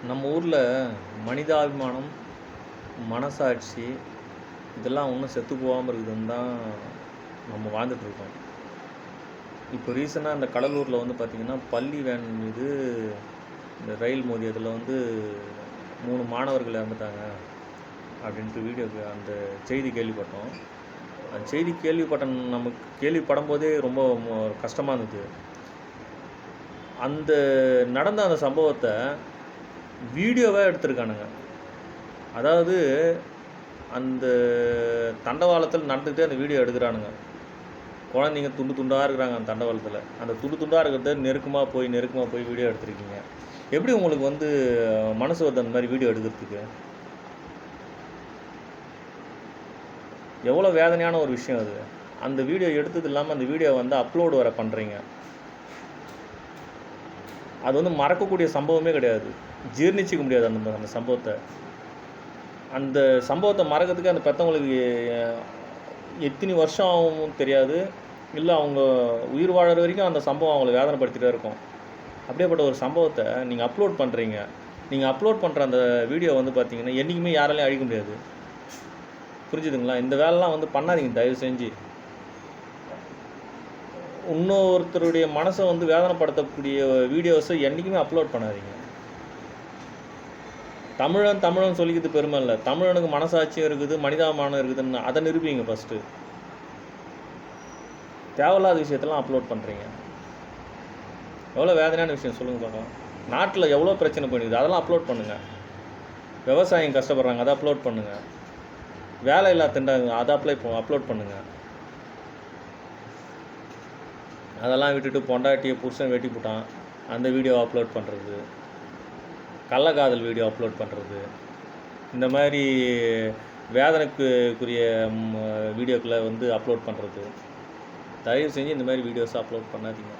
நம்ம ஊரில் மனிதாபிமானம், மனசாட்சி இதெல்லாம் இன்னும் செத்து போகாமல் இருக்குதுன்னு தான் நம்ம வாழ்ந்துட்டுருக்கோம். இப்போ ரீசெண்டாக இந்த கடலூரில் வந்து பார்த்திங்கன்னா, பள்ளி வேன் மீது இந்த ரயில் மோதியதில் வந்து 3 மாணவர்கள் இறந்துட்டாங்க அப்படின்ட்டு அந்த செய்தி கேள்விப்பட்டோம். அந்த செய்தி நமக்கு கேள்விப்படும் போதே ரொம்ப கஷ்டமாக இருந்தது. நடந்த அந்த சம்பவத்தை வீடியோவே எடுத்திருக்கானுங்க. அதாவது அந்த தண்டவாளத்தில் நடந்துக்கிட்டே அந்த வீடியோ எடுக்கிறானுங்க. குழந்தைங்க துண்டு துண்டாக இருக்கிறாங்க அந்த தண்டவாளத்தில். அந்த துண்டு துண்டாக இருக்கிறத நெருக்கமாக போய் வீடியோ எடுத்திருக்கீங்க. எப்படி உங்களுக்கு வந்து மனசு வருது அந்த மாதிரி வீடியோ எடுக்கிறதுக்கு? எவ்வளோ வேதனையான ஒரு விஷயம் அது. அந்த வீடியோ எடுத்தது இல்லாமல் அந்த வீடியோ வந்து அப்லோடு வர பண்ணுறீங்க. அது வந்து மறக்கக்கூடிய சம்பவமே கிடையாது. ஜீர்ணிச்சிக்க முடியாது அந்த சம்பவத்தை. அந்த சம்பவத்தை மறக்கிறதுக்கு அந்த பெற்றவங்களுக்கு எத்தனை வருஷம் ஆகும் தெரியாது. இல்லை அவங்க உயிர் வாழற வரைக்கும் அந்த சம்பவம் அவங்களை வேதனைப்படுத்திகிட்டே இருக்கும். அப்படியேப்பட்ட ஒரு சம்பவத்தை நீங்கள் அப்லோட் பண்ணுறீங்க. நீங்கள் அப்லோட் பண்ணுற அந்த வீடியோ வந்து பார்த்திங்கன்னா என்றைக்குமே யாராலையும் அழிக்க முடியாது. புரிஞ்சுதுங்களா? இந்த வேலைலாம் வந்து பண்ணாதீங்க தயவு செஞ்சு. இன்னொருத்தருடைய மனசை வந்து வேதனைப்படுத்தக்கூடிய வீடியோஸை என்றைக்குமே அப்லோட் பண்ணாதீங்க. தமிழன் சொல்லிக்கிறது பெருமை இல்லை. தமிழனுக்கு மனசாட்சியும் இருக்குது, மனிதாபிமானம் இருக்குதுன்னு அதை நிரூபிங்க ஃபஸ்ட்டு. தேவையில்லாத விஷயத்தெல்லாம் அப்லோட் பண்ணுறீங்க. எவ்வளோ வேதனையான விஷயம் சொல்லுங்கள் பார்க்கலாம். நாட்டில் எவ்வளோ பிரச்சனை பண்ணிடுது, அதெல்லாம் அப்லோட் பண்ணுங்கள். விவசாயம் கஷ்டப்படுறாங்க, அதை அப்லோட் பண்ணுங்கள். வேலை இல்லா திண்டாங்க, அதை அப்லோட் பண்ணுங்கள். அதெல்லாம் விட்டுட்டு பொண்டாட்டியை புருஷன் வெட்டி போட்டான் அந்த வீடியோ அப்லோட் பண்ணுறது, கள்ளக்காதல் வீடியோ அப்லோட் பண்ணுறது, இந்த மாதிரி வேதனைக்குரிய வீடியோக்களை வந்து அப்லோட் பண்ணுறது. தயவு செஞ்சு இந்த மாதிரி வீடியோஸை அப்லோட் பண்ணாதீங்க.